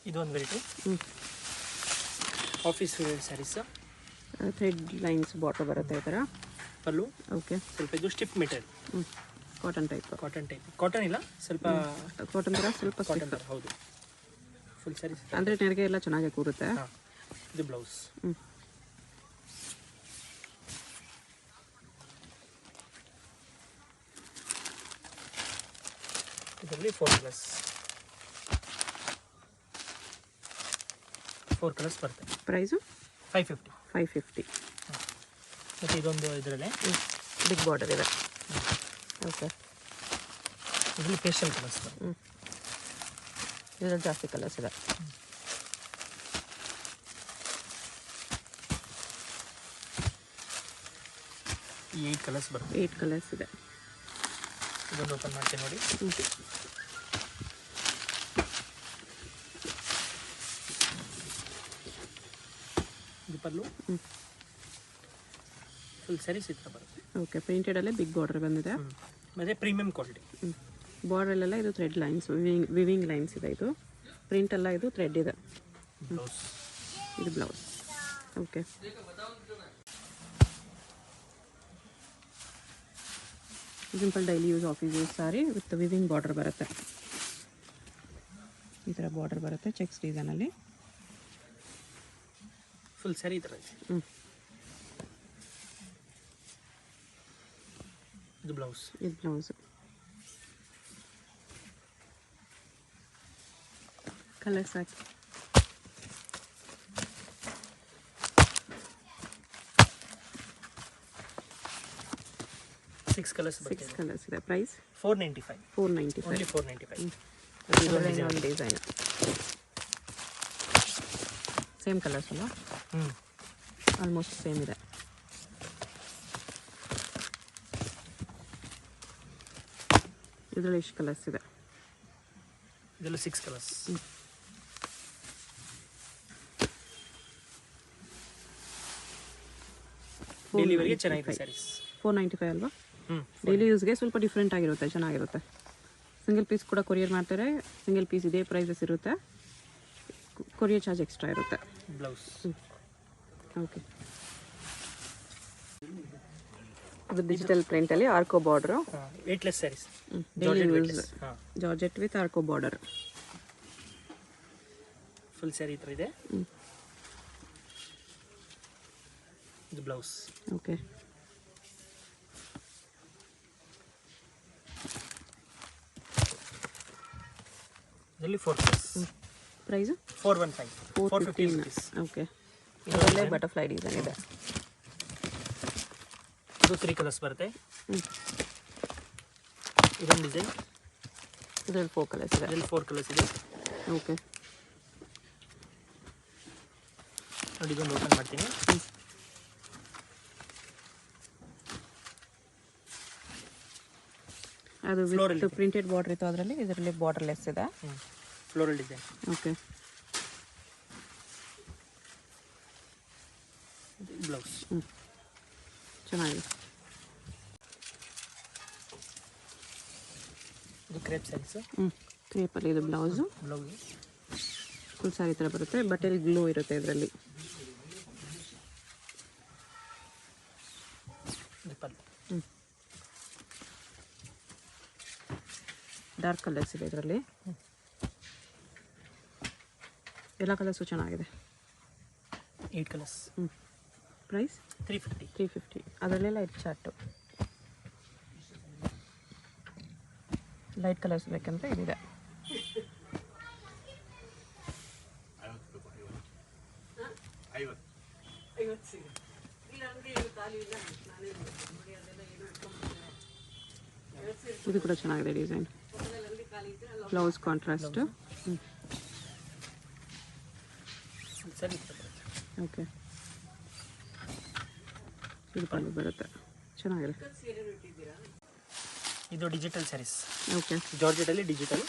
ಇದು ಒಂದು variety office saris. Thread lines border ಬರುತ್ತೆ ಈ ಥರ. ಪಲ್ಲು ಓಕೆ. ಸ್ವಲ್ಪ ಇದು stiff material. Cotton type. Cotton ಇಲ್ಲ, ಸ್ವಲ್ಪ ಕಾಟನ್ ಥರ, ಸ್ವಲ್ಪ ಕಾಟನ್ ಥರ. ಹೌದು, ಫುಲ್ ಸ್ಯಾರೀಸ್ ಅಂದರೆ ನೆರಿಗೆ ಎಲ್ಲ ಚೆನ್ನಾಗಿ ಕೂರುತ್ತೆ. ಇದು ಬ್ಲೌಸ್. ಇದರಲ್ಲಿ 4 ಕಲರ್ಸ್ ಬರುತ್ತೆ. ಪ್ರೈಸು 550. ಮತ್ತು ಇದೊಂದು ಇದರಲ್ಲಿ ಬಿಗ್ ಬಾರ್ಡರ್ ಇದೆ. ಓಕೆ. ಇದರಲ್ಲಿ ಪೇಸ್ಟಲ್ ಕಲರ್ಸ್. ಇದರಲ್ಲಿ ಜಾಸ್ತಿ ಕಲರ್ಸ್ ಇದೆ. ಈ 8 ಕಲರ್ಸ್ ಬರುತ್ತೆ. 8 ಕಲರ್ಸ್ ಇದೆ. ಇದೊಂದು ಓಪನ್ ಮಾಡ್ತೀನಿ ನೋಡಿ. ಇದು ಪಲ್ಲು. ಫುಲ್ ಸ್ಯಾರೀಸ್ ಈ ಥರ ಬರುತ್ತೆ. ಓಕೆ. ಪ್ರಿಂಟೆಡಲ್ಲೇ ಬಿಗ್ ಬಾರ್ಡರ್ ಬಂದಿದೆ. ಮತ್ತು ಪ್ರೀಮಿಯಂ ಕ್ವಾಲಿಟಿ. ಬಾರ್ಡ್ರಲ್ಲೆಲ್ಲ ಇದು ಥ್ರೆಡ್ ಲೈನ್ಸ್, ವಿವಿಂಗ್ ಲೈನ್ಸ್ ಇದೆ. ಇದು ಪ್ರಿಂಟ್ ಎಲ್ಲ, ಇದು ಥ್ರೆಡ್ ಇದೆ. ಬ್ಲೌಸ್. ಇದು blouse. Okay. Simple daily use office use sorry with viewing border ಬರುತ್ತೆ. ಈ ಥರ ಬಾರ್ಡರ್ ಬರುತ್ತೆ ಚೆಕ್ಸ್ ಡಿಸೈನಲ್ಲಿ. ಫುಲ್ ಸ್ಯಾರಿ ಈ ಥರ ಇದೆ. ಇದು ಬ್ಲೌಸ್. ಇದು ಬ್ಲೌಸು. ಕಲರ್ಸ್ ಹಾಕಿ. ಸಿಕ್ಸ್ ಕಲರ್ಸ್ ಇದೆ. ಪ್ರೈಸ್ 495. 495. ಒಂದು ಡಿಸೈನ್ ಸೇಮ್ ಕಲರ್ಸ್ ಅಲ್ಲ? ಆಲ್ಮೋಸ್ಟ್ ಸೇಮ್ ಇದೆ. ಇದರಲ್ಲಿ ಎಷ್ಟು ಕಲರ್ಸ್ ಇದೆ? ಇದೆಲ್ಲ 6 ಕಲರ್ಸ್. ಡೆಲಿವರಿಗೆ ಚೆನ್ನಾಗಿದೆ ಸ್ಯಾರೀಸ್. 495 ಅಲ್ವಾ? ಡೈಲಿ ಯೂಸ್ಗೆ ಸ್ವಲ್ಪ ಡಿಫ್ರೆಂಟ್ ಆಗಿರುತ್ತೆ, ಚೆನ್ನಾಗಿರುತ್ತೆ. ಸಿಂಗಲ್ ಪೀಸ್ ಕೂಡ ಕೊರಿಯರ್ ಮಾಡ್ತಾರೆ. ಸಿಂಗಲ್ ಪೀಸ್ ಇದೇ ಪ್ರೈಸಸ್ ಇರುತ್ತೆ. ಕೊರಿಯರ್ ಚಾರ್ಜ್ ಎಕ್ಸ್ಟ್ರಾ ಇರುತ್ತೆ. ಬ್ಲೌಸ್. ಓಕೆ. ಇದು ಡಿಜಿಟಲ್ ಪ್ರಿಂಟಲ್ಲಿ ಆರ್ಕೋ border. Weightless sarees. Daily use georgette with ಆರ್ಕೋ ಬಾರ್ಡರ್. ಫುಲ್ ಸ್ಯಾರಿ ಈ ಥರ ಇದೆ. ಇದು ಬ್ಲೌಸ್. ಓಕೆ. ಇದರಲ್ಲಿ 4 ಕಲರ್ಸ್. ಪ್ರೈಸು 415. 450 rupees. ಓಕೆ. ಇದರಲ್ಲೇ ಬಟರ್ಫ್ಲೈ ಡಿಸೈನ್ ಇದೆ. ಇದು 3 ಕಲರ್ಸ್ ಬರುತ್ತೆ. ಇದೊಂದು ಡಿಸೈನ್. ಇದರಲ್ಲಿ 4 ಕಲರ್ಸ್ ಇದೆ. ಇದರಲ್ಲಿ 4 ಕಲರ್ಸ್ ಇದೆ. ಓಕೆ. ನೋಡಿ, ಇದೊಂದು ಓಪನ್ ಮಾಡ್ತೀನಿ. ಅದು ವಿತ್ ಪ್ರಿಂಟೆಡ್ ಬಾರ್ಡರ್ ಇತ್ತು ಅದರಲ್ಲಿ. ಇದರಲ್ಲಿ ಬಾರ್ಡರ್ಲೆಸ್ ಇದೆ. Floral design. ಓಕೆ. ಬ್ಲೌಸ್. ಚೆನ್ನಾಗಿದೆ. ಇದು ಕ್ರೇಪ್ ಸ್ಯಾರೀಸ್. ಕ್ರೇಪಲ್ಲಿ ಇದು ಬ್ಲೌಸು. ಫುಲ್ ಸ್ಯಾರಿ ಥರ ಬರುತ್ತೆ. ಬಟ್ಟೆಲಿ ಗ್ಲೋ ಇರುತ್ತೆ ಇದರಲ್ಲಿ. ಡಾರ್ಕ್ ಕಲರ್ಸ್ ಇದೆ ಇದರಲ್ಲಿ. ಎಲ್ಲ ಕಲರ್ಸು ಚೆನ್ನಾಗಿದೆ. 8 ಕಲರ್ಸ್. ಪ್ರೈಸ್ 350. ಅದರಲ್ಲೇ ಲೈಟ್ ಚಾರ್ಟು. ಲೈಟ್ ಕಲರ್ಸ್ ಬೇಕಂದ್ರೆ ಇದಿದೆ. ಇದು ಕೂಡ ಚೆನ್ನಾಗಿದೆ ಡಿಸೈನ್. Blouse contrast. ಓಕೆ. ಇದು ಪಲ್ಲು ಬರುತ್ತೆ. ಚೆನ್ನಾಗಿದೆ. ಇದು ಡಿಜಿಟಲ್ ಸ್ಯಾರೀಸ್. ಓಕೆ. ಜಾರ್ಜೆಟಲ್ಲಿ ಡಿಜಿಟಲ್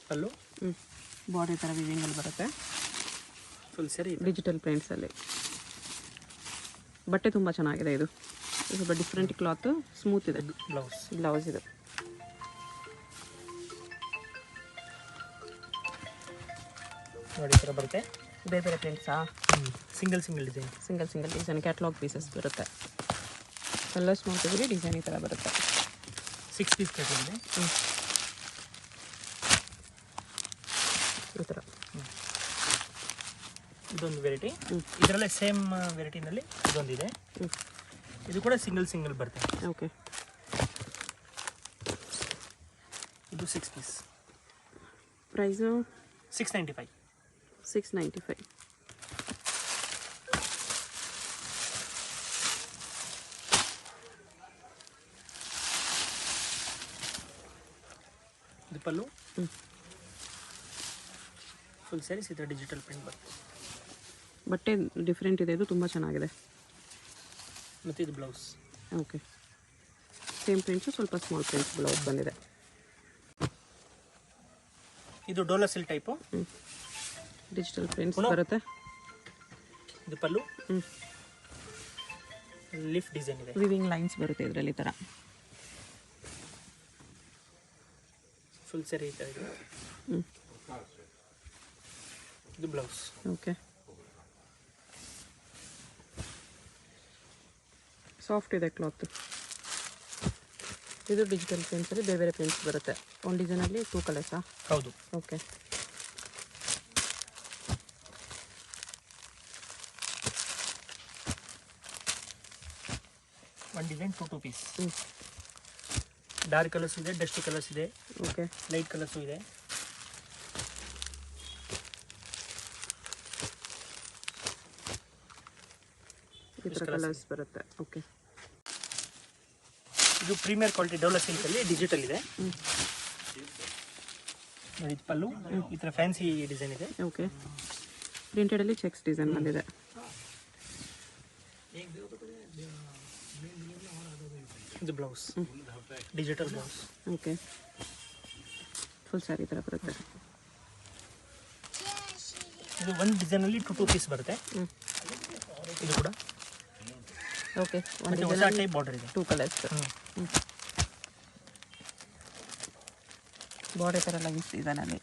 ಪಲ್ಲು. ಬಾಡಿ ಥರ ವಿವಿಂಗಲ್ಲಿ ಬರುತ್ತೆ. ಫುಲ್ ಸ್ಯಾರಿ ಡಿಜಿಟಲ್ ಪ್ರಿಂಟ್ಸಲ್ಲಿ. ಬಟ್ಟೆ ತುಂಬ ಚೆನ್ನಾಗಿದೆ. ಇದು ಸ್ವಲ್ಪ ಡಿಫ್ರೆಂಟ್ ಕ್ಲಾತ್, ಸ್ಮೂತ್ ಇದೆ. ಬ್ಲೌಸ್. ಬ್ಲೌಸ್ ಇದು. ನೋಡಿ ಈ ಥರ ಬರುತ್ತೆ. ಬೇರೆ ಬೇರೆ ಪ್ರಿಂಟ್ಸಾ? Single design. Single design catalogue pieces ಬರುತ್ತೆ. ಕಲರ್ಸ್ ನೋಡ್ತಿದ್ರೆ ಡಿಸೈನ್ ಈ ಥರ ಬರುತ್ತೆ. 6 ಪೀಸ್ ಕ್ಯಾಟ್ಲಾಗ್ ಇದೆ. ಈ ಥರ ಇದೊಂದು ವೆರೈಟಿ. ಇದರಲ್ಲೇ ಸೇಮ್ ವೆರೈಟಿನಲ್ಲಿ ಇದೊಂದಿದೆ. ಇದು ಕೂಡ ಸಿಂಗಲ್ ಬರುತ್ತೆ. ಓಕೆ. ಇದು 6 ಪೀಸ್. ಪ್ರೈಸು 695. 695. ಇದು ಪಲ್ಲು. ಫುಲ್ ಸ್ಯಾರೀಸ್ ಈ ಥರ ಡಿಜಿಟಲ್ ಪ್ರಿಂಟ್ ಬರುತ್ತೆ. ಬಟ್ಟೆ ಡಿಫ್ರೆಂಟ್ ಇದೆ, ಇದು ತುಂಬ ಚೆನ್ನಾಗಿದೆ. ಮತ್ತು ಇದು ಬ್ಲೌಸ್. ಓಕೆ. ಸೇಮ್ ಪ್ರಿಂಟ್ಸು, ಸ್ವಲ್ಪ ಸ್ಮಾಲ್ ಪ್ರಿಂಟ್ಸ್ ಬ್ಲೌಸ್ ಬಂದಿದೆ. ಇದು Dhola silk type. Digital prints ಬರುತ್ತೆ. ಇದು ಪಲ್ಲು. ಲೀಫ್ ಡಿಸೈನ್ ಇದೆ. ವಿವಿಂಗ್ ಲೈನ್ಸ್ ಬರುತ್ತೆ ಇದರಲ್ಲಿ. ಈ ಥರ ಫುಲ್ ಸ್ಯಾರಿ ಈ ಥರ ಇದೆ. ಇದು ಬ್ಲೌಸ್. ಓಕೆ. ಸಾಫ್ಟ್ ಇದೆ ಕ್ಲಾತ್. ಇದು ಡಿಜಿಟಲ್ ಪ್ರಿಂಟ್ಸಲ್ಲಿ ಬೇರೆ ಬೇರೆ ಪ್ರಿಂಟ್ಸ್ ಬರುತ್ತೆ. ಒಂದು ಡಿಸೈನಲ್ಲಿ 2 ಕಲರ್ಸಾ? ಹೌದು. ಓಕೆ. ಒಂದು ಡಿಸೈನ್ 2 ಪೀಸ್. ಡಾರ್ಕ್ ಕಲರ್ಸ್ ಇದೆ, ಡಸ್ಟಿ ಕಲರ್ಸ್ ಇದೆ. ಓಕೆ. ಲೈಟ್ ಕಲರ್ಸು ಇದೆ. ಈ ಥರ ಕಲರ್ಸ್ ಬರುತ್ತೆ. ಓಕೆ. ಇದು ಪ್ರೀಮಿಯರ್ ಕ್ವಾಲಿಟಿ ಡೋಲಾ ಸಿಲ್ಕಲ್ಲಿ ಡಿಜಿಟಲ್ ಇದೆ. ನೋಡಿ ಇದು ಪಲ್ಲು. ಈ ಥರ ಫ್ಯಾನ್ಸಿ ಡಿಸೈನ್ ಇದೆ. ಓಕೆ. ಪ್ರಿಂಟೆಡಲ್ಲಿ ಚೆಕ್ಸ್ ಡಿಸೈನ್ ಬಂದಿದೆ. ಇದು blouse. Digital blouse. Okay. Full sari ಥರ ಬರುತ್ತೆ. ಇದು ಒಂದು ಡಿಸೈನಲ್ಲಿ 2 ಪೀಸ್ ಬರುತ್ತೆ. ಇದು ಕೂಡ ಓಕೆ. ಒಂದು ಹೊಸ ಟೈಪ್ ಬಾರ್ಡರ್ ಇದೆ. 2 ಕಲರ್ಸ್. ಬಾರ್ಡರ್ ಥರ ಲೈನ್ಸ್ ಡಿಸೈನಲ್ಲಿ.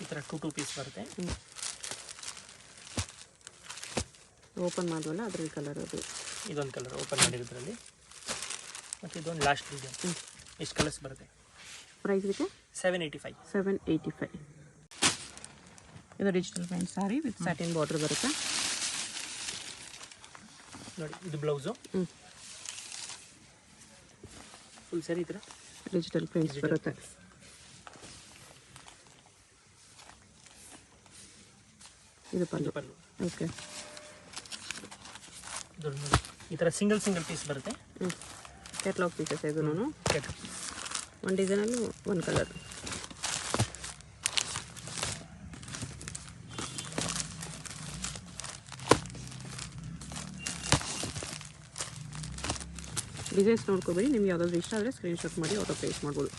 ಈ ಥರ 2 ಪೀಸ್ ಬರುತ್ತೆ. ಓಪನ್ ಮಾಡುವಲ್ಲ ಅದ್ರಲ್ಲಿ ಕಲರ್ ಅದು. ಇದೊಂದು ಕಲರ್ ಓಪನ್ ಮಾಡಿರೋದ್ರಲ್ಲಿ. ಮತ್ತು ಇದೊಂದು ಲಾಸ್ಟ್ ಡಿಸೈನ್. ಎಷ್ಟು ಕಲರ್ಸ್ ಬರುತ್ತೆ. ಪ್ರೈಸ್ ಇದಕ್ಕೆ 785. 785. ಇದು digital print sorry with satin border ಬರುತ್ತೆ. ನೋಡಿ ಇದು ಬ್ಲೌಸು. ಫುಲ್ ಸ್ಯಾರಿ ಈ ಥರ ಡಿಜಿಟಲ್ ಪ್ರಿಂಟ್ಸ್ ಬರುತ್ತೆ. ಇದು ಪಲ್ಲು. ಓಕೆ. ಈ ಥರ ಸಿಂಗಲ್ ಪೀಸ್ ಬರುತ್ತೆ. ಕ್ಯಾಟ್ಲಾಗ್ ಪೀಸಸ್ ಇದು. ಕ್ಯಾಟ್ಲಾಗ್. ಒಂದು ಡಿಸೈನಲ್ಲಿ 1 ಕಲರ್. ಡಿಸೈನ್ಸ್ ನೋಡ್ಕೊಬೇಡಿ. ನಿಮ್ಗೆ ಯಾವುದಾದ್ರು ಇಷ್ಟ ಆದರೆ ಸ್ಕ್ರೀನ್ಶಾಟ್ ಮಾಡಿ ಆರ್ಡರ್ ಪ್ಲೇಸ್ ಮಾಡ್ಬೋದು.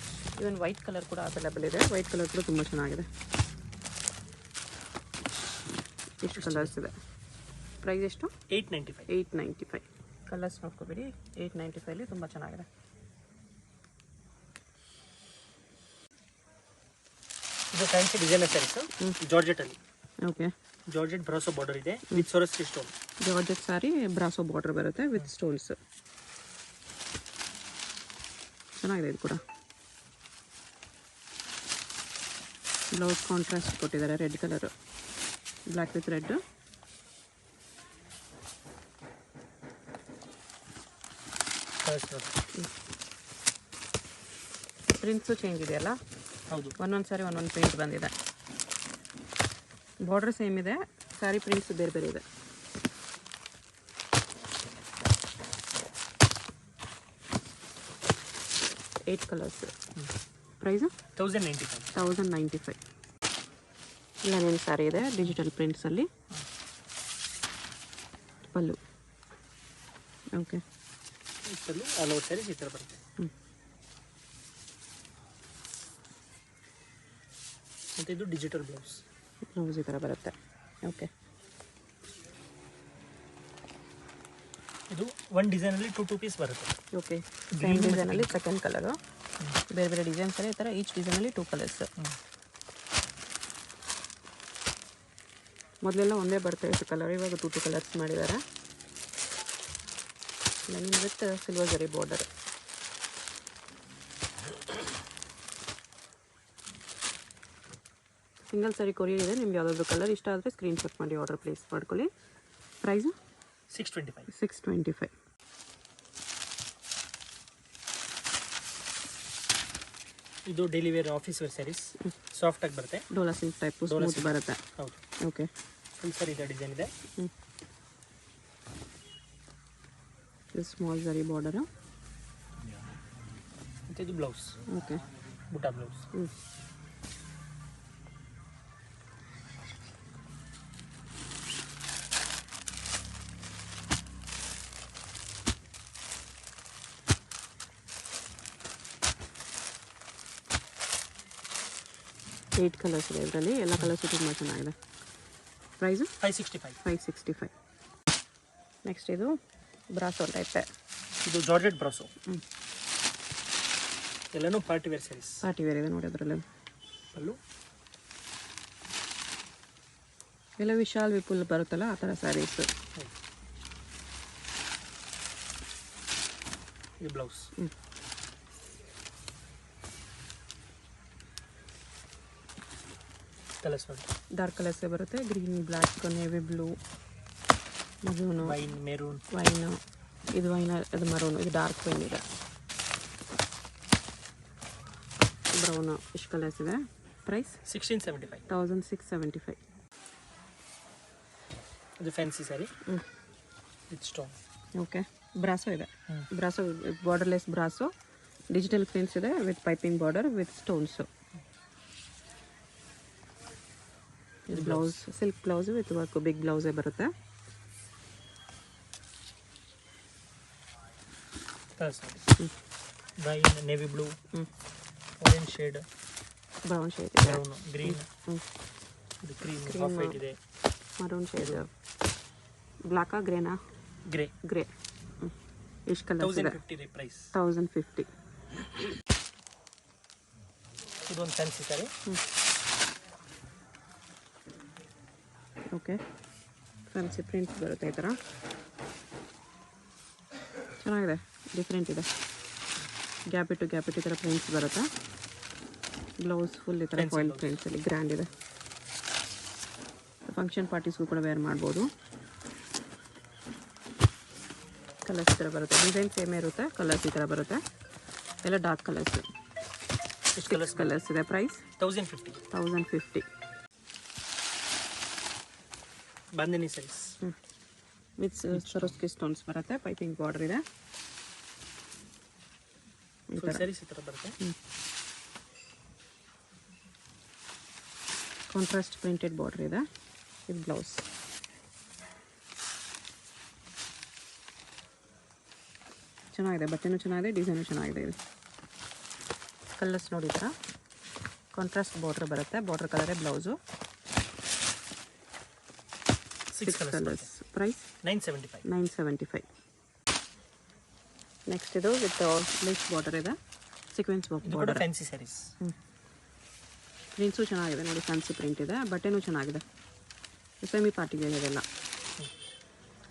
ಇವನ್ ವೈಟ್ ಕಲರ್ ಕೂಡ ಅವೈಲೇಬಲ್ ಇದೆ. ವೈಟ್ ಕಲರ್ ಕೂಡ ತುಂಬ ಚೆನ್ನಾಗಿದೆ. ಎಷ್ಟು ಕಲರ್ಸ್ ಇದೆ. ಪ್ರೈಸ್ ಎಷ್ಟು? 895. 895. ಕಲರ್ಸ್ ನೋಡ್ಕೊಬೇಡಿ. 895 ತುಂಬ ಚೆನ್ನಾಗಿದೆ. ಇದು ಫ್ಯಾನ್ಸಿ ಡಿಸೈನರ್ ಸ್ಯಾರೀಸು. ಜಾರ್ಜೆಟಲ್ಲಿ. ಓಕೆ. ಜಾರ್ಜೆಟ್ ಬ್ರಾಸೋ ಬಾರ್ಡರ್ ಇದೆ with Swarovski stone. Georgette sari brasso border ಬರುತ್ತೆ ವಿತ್ ಸ್ಟೋನ್ಸ್. ಚೆನ್ನಾಗಿದೆ ಇದು ಕೂಡ. ಬ್ಲೌಸ್ ಕಾಂಟ್ರಾಸ್ಟ್ ಕೊಟ್ಟಿದ್ದಾರೆ. Red colour, black with red. Prints change ಇದೆಯಲ್ಲ. ಹೌದು. ಒಂದೊಂದು ಸಾರಿ ಒಂದೊಂದು ಪ್ರಿಂಟ್ ಬಂದಿದೆ. ಬಾರ್ಡರ್ ಸೇಮ್ ಇದೆ, ಸಾರಿ ಪ್ರಿಂಟ್ಸ್ ಬೇರೆ ಬೇರೆ ಇದೆ. Eight colours. ಪ್ರೈಸು 1095. 1095. ಇಲ್ಲ ನೇನು ಸಾರಿ ಇದೆ ಡಿಜಿಟಲ್ ಪ್ರಿಂಟ್ಸಲ್ಲಿ. ಪಲ್ಲು. ಓಕೆ. ಪಲ್ಲು ಆಲ್ ಓವರ್ ಸ್ಯಾರೀಸ್ ಈ ಥರ ಬರುತ್ತೆ. ಮತ್ತು ಇದು ಡಿಜಿಟಲ್ ಬ್ಲೌಸ್. ಬ್ಲೌಸ್ ಈ ಥರ ಬರುತ್ತೆ. ಓಕೆ. ಇದು ಒಂದು ಡಿಸೈನಲ್ಲಿ ಟೂ ಪೀಸ್ ಬರುತ್ತೆ. ಓಕೆ, ಸೇಮ್ ಡಿಸೈನಲ್ಲಿ ಸೆಕೆಂಡ್ ಕಲರು. ಬೇರೆ ಬೇರೆ ಡಿಸೈನ್ಸಲ್ಲಿ ಈ ಥರ ಈಚ್ ಡಿಸೈನಲ್ಲಿ 2 ಕಲರ್ಸ್. ಮೊದಲೆಲ್ಲ ಒಂದೇ ಬರ್ತಾ ಇತ್ತು ಕಲರ್, ಇವಾಗ 2 ಕಲರ್ಸ್ ಮಾಡಿದ್ದಾರೆ. ಲೈನಿಂಗ್ ವಿತ್ ಸಿಲ್ವರ್ ಜರಿ ಬಾರ್ಡರ್. ಸಿಂಗಲ್ ಸಾರಿ ಕೊರಿಯರ್ ಇದೆ. ನಿಮ್ಗೆ ಯಾವುದಾದ್ರು ಕಲರ್ ಇಷ್ಟ ಆದರೆ ಸ್ಕ್ರೀನ್ಶಾಟ್ ಮಾಡಿ ಆರ್ಡರ್ ಪ್ಲೇಸ್ ಮಾಡ್ಕೊಳ್ಳಿ. ಪ್ರೈಸು 625. ಇದು daily wear office wear saris. Soft ಆಗಿ ಬರುತ್ತೆ. ಡೋಲಾ ಸಿಲ್ಕ್ ಟೈಪ್ ಸ್ಮೂತ್ ಬರುತ್ತೆ. ಹೌದು. ಓಕೆ, ಫುಲ್ ಸಾರಿ ಇದೆ, ಡಿಸೈನ್ ಇದೆ. ಇದು ಸ್ಮಾಲ್ ಜರಿ ಬಾರ್ಡರು. ಮತ್ತು ಇದು blouse. Okay, buta blouse. 8 colours ಇದೆ ಇದರಲ್ಲಿ. ಎಲ್ಲ ಕಲರ್ಸು ತುಂಬ ಚೆನ್ನಾಗಿದೆ. ಪ್ರೈಸು 565. ನೆಕ್ಸ್ಟ್ ಇದು ಬ್ರಾಸೋ ಟೈಪೆ. ಇದು ಜಾರ್ಜೆಟ್ ಬ್ರಾಸೋ. ಎಲ್ಲನೂ party wear sarees. Party wear ಇದೆ ನೋಡಿ ಅದರಲ್ಲಿ. ಅಲ್ಲೂ ಎಲ್ಲ ವಿಶಾಲ್ ವಿಪುಲ್ ಬರುತ್ತಲ್ಲ ಆ ಥರ ಸ್ಯಾರೀಸು. ಇದು ಬ್ಲೌಸ್. ಕಲರ್ಸ್ ಡಾರ್ಕ್ ಕಲರ್ಸೇ ಬರುತ್ತೆ. Green, black, navy blue, maroon, wine, maroon, wine. ಇದು ವೈನ್, ಅದು ಮರೂನು. ಇದು ಡಾರ್ಕ್ ವೈನ್ ಇದೆ. ಬ್ರೌನು. ಇಷ್ಟು ಕಲರ್ಸ್ ಇದೆ. ಪ್ರೈಸ್ 1675. ಇದು fancy sari with stone. Okay, brasso ಇದೆ. Brasso borderless brasso. Digital prints ಇದೆ with piping border with stones. ಇದು blouse, silk blouse with work. Big ಬ್ಲೌಸೇ ಬರುತ್ತೆ. Wine, navy blue, orange shade, brown shade, brown, green, ಇದು cream, off white ಇದೆ, maroon shade, ಬ್ಲ್ಯಾಕಾ, ಗ್ರೇನಾ? Grey. ಎಷ್ಟು colours ಇದೆ? 1050 price. 1050. ಇದೊಂದು fancy sari. Okay, fancy prints ಬರುತ್ತೆ ಈ ಥರ. ಚೆನ್ನಾಗಿದೆ, ಡಿಫ್ರೆಂಟ್ ಇದೆ. ಗ್ಯಾಪ್ ಇಟ್ಟು ಈ ಥರ ಪ್ರಿಂಟ್ಸ್ ಬರುತ್ತೆ. ಬ್ಲೌಸ್ ಫುಲ್ ಈ ಥರ ಫಾಯಿಲ್ ಪ್ರಿಂಟ್ಸಲ್ಲಿ ಗ್ರ್ಯಾಂಡ್ ಇದೆ. ಫಂಕ್ಷನ್ ಪಾರ್ಟೀಸ್ಗೂ ಕೂಡ ವೇರ್ ಮಾಡ್ಬೋದು. ಕಲರ್ಸ್ ಈ ಥರ ಬರುತ್ತೆ. ಡಿಸೈನ್ ಸೇಮೇ ಇರುತ್ತೆ, ಕಲರ್ಸ್ ಈ ಥರ ಬರುತ್ತೆ. ಎಲ್ಲ ಡಾರ್ಕ್ ಕಲರ್ಸ್. ಎಷ್ಟು ಕಲರ್ಸ್ ಇದೆ? Price 1050. Bandhani saris with Swarovski stones ಬರುತ್ತೆ. ಪೈಪಿಂಗ್ ಬಾರ್ಡರ್ ಇದೆ. ಸ್ಯಾರೀಸ್ ಈ ಥರ ಬರುತ್ತೆ. ಕಾಂಟ್ರಾಸ್ಟ್ ಪ್ರಿಂಟೆಡ್ ಬಾರ್ಡರ್ ಇದೆ. ಇದು ಬ್ಲೌಸ್. ಚೆನ್ನಾಗಿದೆ, ಬಟ್ಟೆನೂ ಚೆನ್ನಾಗಿದೆ, ಡಿಸೈನು ಚೆನ್ನಾಗಿದೆ. ಇದು ಕಲರ್ಸ್ ನೋಡಿ, ಥರ ಕಾಂಟ್ರಾಸ್ಟ್ ಬಾರ್ಡರ್ ಬರುತ್ತೆ. ಬಾರ್ಡರ್ ಕಲರೇ ಬ್ಲೌಸು. 6 ಕಲರ್ಸ್. ಪ್ರೈಸ್ 975. ನೆಕ್ಸ್ಟ್ ಇದು ವಿತ್ ಲೇಸ್ ಬಾರ್ಡರ್ ಇದೆ. Sequins border. Fancy sarees. Prints ಚೆನ್ನಾಗಿದೆ ನೋಡಿ, ಫ್ಯಾನ್ಸಿ ಪ್ರಿಂಟ್ ಇದೆ. ಬಟ್ಟೆನೂ ಚೆನ್ನಾಗಿದೆ. ಸೆಮಿ ಪಾರ್ಟಿಗೆ ಇದೆಲ್ಲ.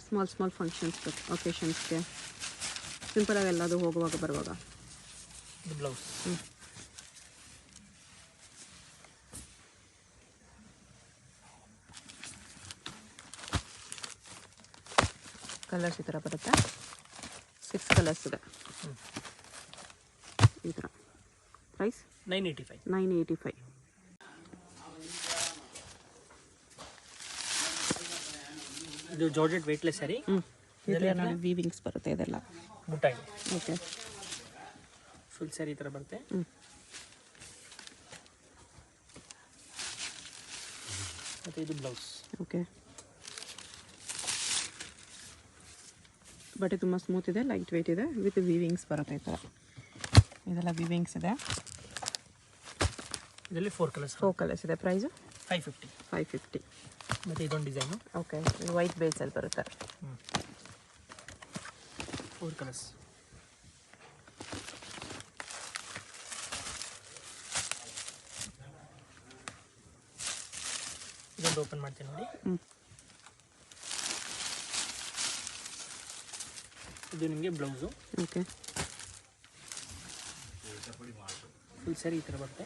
ಸ್ಮಾಲ್ ಫಂಕ್ಷನ್ಸ್, ಒಕೇಶನ್ಸ್ಗೆ, ಸಿಂಪಲಾಗಿ ಎಲ್ಲದು ಹೋಗುವಾಗ ಬರುವಾಗ. ಇದು ಬ್ಲೌಸ್. ಕಲರ್ಸ್ ಈ ಥರ ಬರುತ್ತೆ. 6 ಕಲರ್ಸ್ ಇದೆ ಈ ಥರ. ಪ್ರೈಸ್ 985. ಇದು ಜಾರ್ಜೆಟ್ ವೇಟ್ಲೆಸ್ ಸ್ಯಾರಿ. ಇದೆಲ್ಲ ನೋಡಿ ವೀವಿಂಗ್ಸ್ ಬರುತ್ತೆ. ಇದೆಲ್ಲ ಬುಟ್ಟ ಇದೆ. ಓಕೆ, ಫುಲ್ ಸ್ಯಾರಿ ಈ ಥರ ಬರುತ್ತೆ. ಮತ್ತು ಇದು ಬ್ಲೌಸ್. ಓಕೆ, ಬಟ್ಟೆ ತುಂಬ ಸ್ಮೂತ್ ಇದೆ, ಲೈಟ್ ವೆಯ್ಟ್ ಇದೆ, ವಿತ್ ವೀವಿಂಗ್ಸ್ ಬರುತ್ತೆ ಈ ಥರ. ಇದೆಲ್ಲ ವೀವಿಂಗ್ಸ್ ಇದೆ. ಇದರಲ್ಲಿ 4 ಕಲರ್ಸ್ ಇದೆ. ಪ್ರೈಸು 550. ಮತ್ತು ಇದೊಂದು ಡಿಸೈನು. ಓಕೆ, ಇದು ವೈಟ್ ಬೇಸಲ್ಲಿ ಬರುತ್ತೆ. 4 ಕಲರ್ಸ್. ಇದೊಂದು ಓಪನ್ ಮಾಡ್ತೀನಿ ನೋಡಿ. ಇದು ನಿಮಗೆ ಬ್ಲೌಸು. ಓಕೆ. ಫುಲ್ ಸ್ಯಾರಿ ಈ ಥರ ಬರುತ್ತೆ.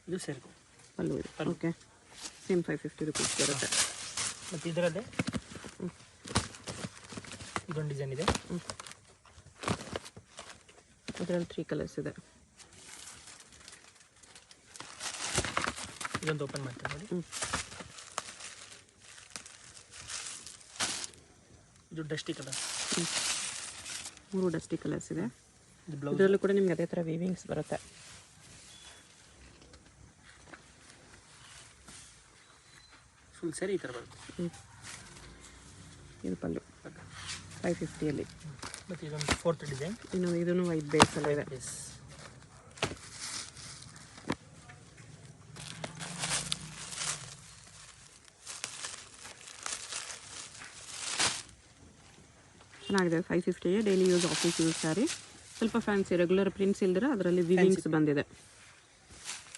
ಇದು ಸೆರಗು ಪಲ್ಲು ಇದೆ. ಓಕೆ. ಸೇಮ್ 550 ರುಪೀಸ್ ಬರುತ್ತೆ. ಮತ್ತು ಇದರಲ್ಲೇ ಇದೊಂದು ಡಿಸೈನ್ ಇದೆ. ಇದರಲ್ಲಿ 3 ಕಲರ್ಸ್ ಇದೆ. ಇದೊಂದು ಓಪನ್ ಮಾಡ್ತೀನಿ ನೋಡಿ. ಇದು ಡಸ್ಟಿ ಕಲರ್. 3 ಡಸ್ಟಿ ಕಲರ್ಸ್ ಇದೆ. ಇದು ಬ್ಲೌಸ್. ಇದರಲ್ಲೂ ಕೂಡ ನಿಮ್ಗೆ ಅದೇ ಥರ ವೀವಿಂಗ್ಸ್ ಬರುತ್ತೆ. ಫುಲ್ ಸ್ಯಾರಿ ಈ ಥರ ಬರುತ್ತೆ. ಇದು ಪಲ್ಲು 550ಅಲ್ಲಿ. ಮತ್ತು ಇದೊಂದು 4th ಡಿಸೈನ್. ಇದನ್ನು ವೈಟ್ ಬೇಸಲ್ಲ ಇದೆ. ಚೆನ್ನಾಗಿದೆ. 550 daily use office use sari. ಸ್ವಲ್ಪ ಫ್ಯಾನ್ಸಿ ರೆಗ್ಯುಲರ್ ಪ್ರಿಂಟ್ಸ್ ಇಲ್ದಿರ ಅದರಲ್ಲಿ ವಿವಿಂಗ್ಸ್ ಬಂದಿದೆ.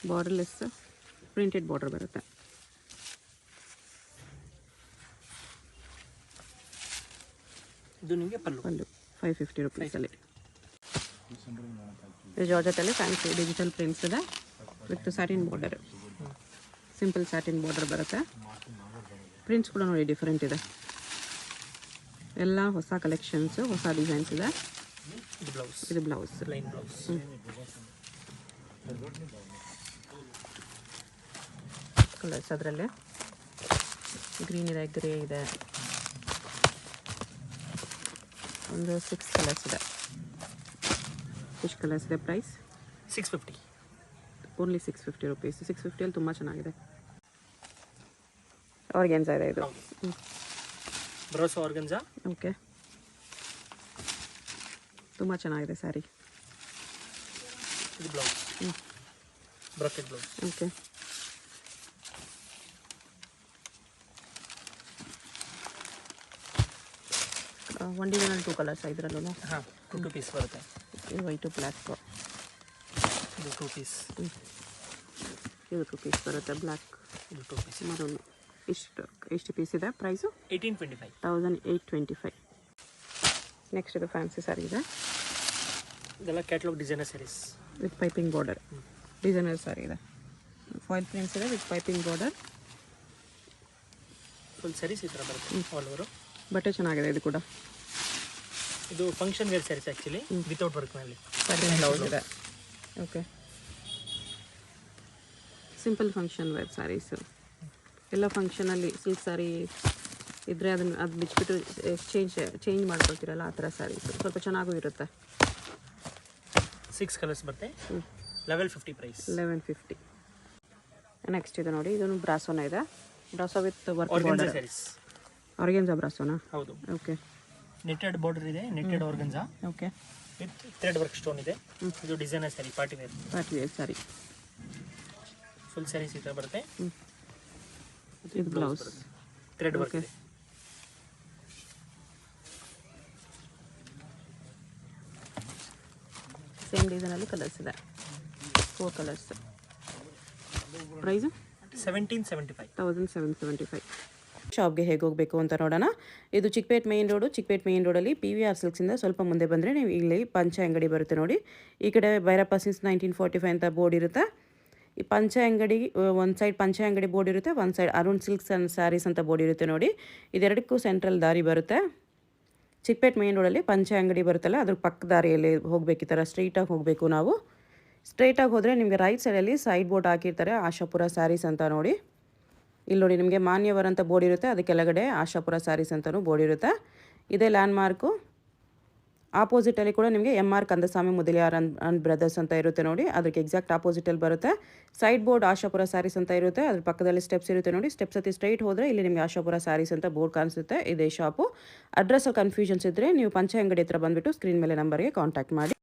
ಬಾರ್ಡರ್ಲೆಸ್ ಪ್ರಿಂಟೆಡ್ ಬಾರ್ಡರ್ ಬರುತ್ತೆ. ಇದು ನಿಮಗೆ ಪಲ್ಲು 550 ರುಪೀಸಲ್ಲಿ. ಇದು ಜಾರ್ಜೆಟಲ್ಲಿ ಫ್ಯಾನ್ಸಿ ಡಿಜಿಟಲ್ ಪ್ರಿಂಟ್ಸ್ ಇದೆ with satin border. Simple satin border ಬರುತ್ತೆ. ಪ್ರಿಂಟ್ಸ್ ಕೂಡ ನೋಡಿ ಡಿಫ್ರೆಂಟ್ ಇದೆ. ಎಲ್ಲ ಹೊಸ ಕಲೆಕ್ಷನ್ಸ್, ಹೊಸ ಡಿಸೈನ್ಸ್ ಇದೆ. ಇದು ಬ್ಲೌಸ್. Plain blouse. ಕಲರ್ಸ್ ಅದರಲ್ಲೇ ಗ್ರೀನ್ ಇದೆ, ಗ್ರೇ ಇದೆ, ಒಂದು 6 ಕಲರ್ಸ್ ಇದೆ. ಎಷ್ಟು ಕಲರ್ಸ್ ಇದೆ? ಪ್ರೈಸ್ 650. Only 650 rupees. 650ಅಲ್ಲಿ ತುಂಬ ಚೆನ್ನಾಗಿದೆ. ಆರ್ಗೆನ್ಸಾ ಇದೆ ಇದು. Brasso organza. ಓಕೆ. ತುಂಬ ಚೆನ್ನಾಗಿದೆ ಸ್ಯಾರಿ. ಇದು blouse. Bracket blouse. Okay. One ಡಿಸೈನಲ್ಲಿ 2 ಕಲರ್ಸ್ ಇದರಲ್ಲೂ. ಹಾಂ, 2 ಪೀಸ್ ಬರುತ್ತೆ. ಇದು ವೈಟು ಬ್ಲ್ಯಾಕ್. ಇದು 2 ಪೀಸ್. ಇದು 2 ಪೀಸ್ ಬರುತ್ತೆ. ಬ್ಲ್ಯಾಕ್. ಇದು 2 ಪೀಸ್. ಮರೂನ್. ಎಷ್ಟು ಪೀಸ್ ಇದೆ? ಪ್ರೈಸು 1825. 1825. ನೆಕ್ಸ್ಟ್ ಇದು ಫ್ಯಾನ್ಸಿ ಸ್ಯಾರಿ ಇದೆ. ಇದೆಲ್ಲ catalogue designer saris with piping border. Designer sari ಇದೆ. ಫಾಯಿಲ್ ಪ್ರಿಂಟ್ಸ್ ಇದೆ with piping border. Full saris ಈ ಥರ ಬರುತ್ತೆ ಆಲ್ ಓವರು. ಬಟ್ಟೆ ಚೆನ್ನಾಗಿದೆ ಇದು ಕೂಡ. ಇದು function wear sarees actually without ವರ್ಕ್ನಲ್ಲಿ. ಬ್ಲೌಸ್ ಇದೆ. Okay. Simple function wear sarees. ಎಲ್ಲ ಫಂಕ್ಷನಲ್ಲಿ ಸಿಲ್ಕ್ ಸ್ಯಾರಿ ಇದ್ದರೆ ಅದು ಬಿಚ್ಚಿಬಿಟ್ಟು ಚೇಂಜ್ ಮಾಡ್ಕೊಳ್ತೀರಲ್ಲ, ಆ ಥರ ಸ್ಯಾರೀಸು ಸ್ವಲ್ಪ ಚೆನ್ನಾಗೂ ಇರುತ್ತೆ. 6 ಕಲರ್ಸ್ ಬರುತ್ತೆ. 1150 ಪ್ರೈಸ್. 1150. ನೆಕ್ಸ್ಟ್ ಇದೆ ನೋಡಿ. ಇದನ್ನು ಬ್ರಾಸೋನ ಇದೆ. Brasso with work organza border. Sarees. Organza ಬ್ರಾಸೋನಾ? ಹೌದು. ಓಕೆ. ನೆಟೆಡ್ ಬಾರ್ಡರ್ ಇದೆ. Netted organza. Okay. With thread work stone ಇದೆ. ಇದು designer sari, party wear. Party wear sari. Full saris ಈ ಥರ ಬರುತ್ತೆ. ಇದು ಬ್ಲೌಸ್. ಥ್ರೆಡ್ ವರ್ಕ್ ಇದೆ. ಸೇಮ್ ಡಿಸೈನಲ್ಲಿ ಕಲರ್ಸ್ ಇದೆ. 4 ಕಲರ್ಸ್. ಪ್ರೈಸು 1775. 1775. ಶಾಪ್ಗೆ ಹೇಗೆ ಹೋಗಬೇಕು ಅಂತ ನೋಡೋಣ. ಇದು Chickpet main road. Chickpet main ರೋಡಲ್ಲಿ PVR ಸಿಲ್ಕ್ಸಿಂದ ಸ್ವಲ್ಪ ಮುಂದೆ ಬಂದರೆ ನೀವು ಇಲ್ಲಿ ಪಂಚ ಅಂಗಡಿ ಬರುತ್ತೆ ನೋಡಿ. ಈ ಕಡೆ ಭೈರಪ್ಪ ಸಿನ್ಸ್ 1945 ಅಂತ ಬೋರ್ಡ್ ಇರುತ್ತೆ. ಈ ಪಂಚ ಅಂಗಡಿ ಒಂದು ಸೈಡ್ ಪಂಚ ಅಂಗಡಿ ಬೋರ್ಡ್ ಇರುತ್ತೆ, ಒಂದು side Arun silks and saris ಅಂತ ಬೋರ್ಡ್ ಇರುತ್ತೆ ನೋಡಿ. ಇದೆರಡಕ್ಕೂ ಸೆಂಟ್ರಲ್ ದಾರಿ ಬರುತ್ತೆ. ಚಿಕ್ಕಪೇಟ್ ಮೇನ್ ರೋಡಲ್ಲಿ ಪಂಚ ಅಂಗಡಿ ಬರುತ್ತಲ್ಲ, ಅದ್ರ ಪಕ್ಕ ದಾರಿಯಲ್ಲಿ ಹೋಗಬೇಕು. ಈ ಥರ ಸ್ಟ್ರೈಟಾಗಿ ಹೋಗಬೇಕು ನಾವು. ಸ್ಟ್ರೈಟಾಗಿ ಹೋದರೆ ನಿಮಗೆ ರೈಟ್ ಸೈಡಲ್ಲಿ ಸೈಡ್ ಬೋರ್ಡ್ ಹಾಕಿರ್ತಾರೆ, ಆಶಾಪುರ ಸ್ಯಾರೀಸ್ ಅಂತ ನೋಡಿ. ಇಲ್ಲಿ ನೋಡಿ ನಿಮಗೆ ಮಾನ್ಯವರ್ ಅಂತ ಬೋರ್ಡ್ ಇರುತ್ತೆ, ಅದಕ್ಕೆ ಕೆಳಗಡೆ ಆಶಾಪುರ ಸ್ಯಾರೀಸ್ ಅಂತಲೂ ಬೋರ್ಡ್ ಇರುತ್ತೆ. ಇದೇ ಲ್ಯಾಂಡ್ ಮಾರ್ಕು. ಆಪೋಸಿಟಲ್ಲಿ ಕೂಡ ನಿಮಗೆ MR Kandaswamy Mudaliar and brothers ಅಂತ ಇರುತ್ತೆ ನೋಡಿ, ಅದಕ್ಕೆ ಎಕ್ಸಾಕ್ಟ್ ಆಪೋಸಿಟಲ್ಲಿ ಬರುತ್ತೆ. ಸೈಡ್ ಬೋರ್ಡ್ ಆಶಾಪುರ ಸ್ಯಾರೀಸ್ ಅಂತ ಇರುತ್ತೆ, ಅದ್ರ ಪಕ್ಕದಲ್ಲಿ ಸ್ಟೆಪ್ಸ್ ಇರುತ್ತೆ ನೋಡಿ. ಸ್ಟೆಪ್ಸ್ ಹತ್ತಿ ಸ್ಟ್ರೈಟ್ ಹೋದರೆ ಇಲ್ಲಿ ನಿಮಗೆ ಆಶಾಪುರ ಸ್ಯಾರೀಸ್ ಅಂತ ಬೋರ್ಡ್ ಕಾಣಿಸುತ್ತೆ. ಇದೇ ಶಾಪು. ಅಡ್ರೆಸ್ ಕನ್ಫ್ಯೂಷನ್ಸ್ ಇದ್ದರೆ ನೀವು ಪಂಚ ಅಂಗಡಿ ಹತ್ರ ಬಂದುಬಿಟ್ಟು ಸ್ಕ್ರೀನ್ ಮೇಲೆ ನಂಬರ್ಗೆ ಕಾಂಟ್ಯಾಕ್ಟ್ ಮಾಡಿ.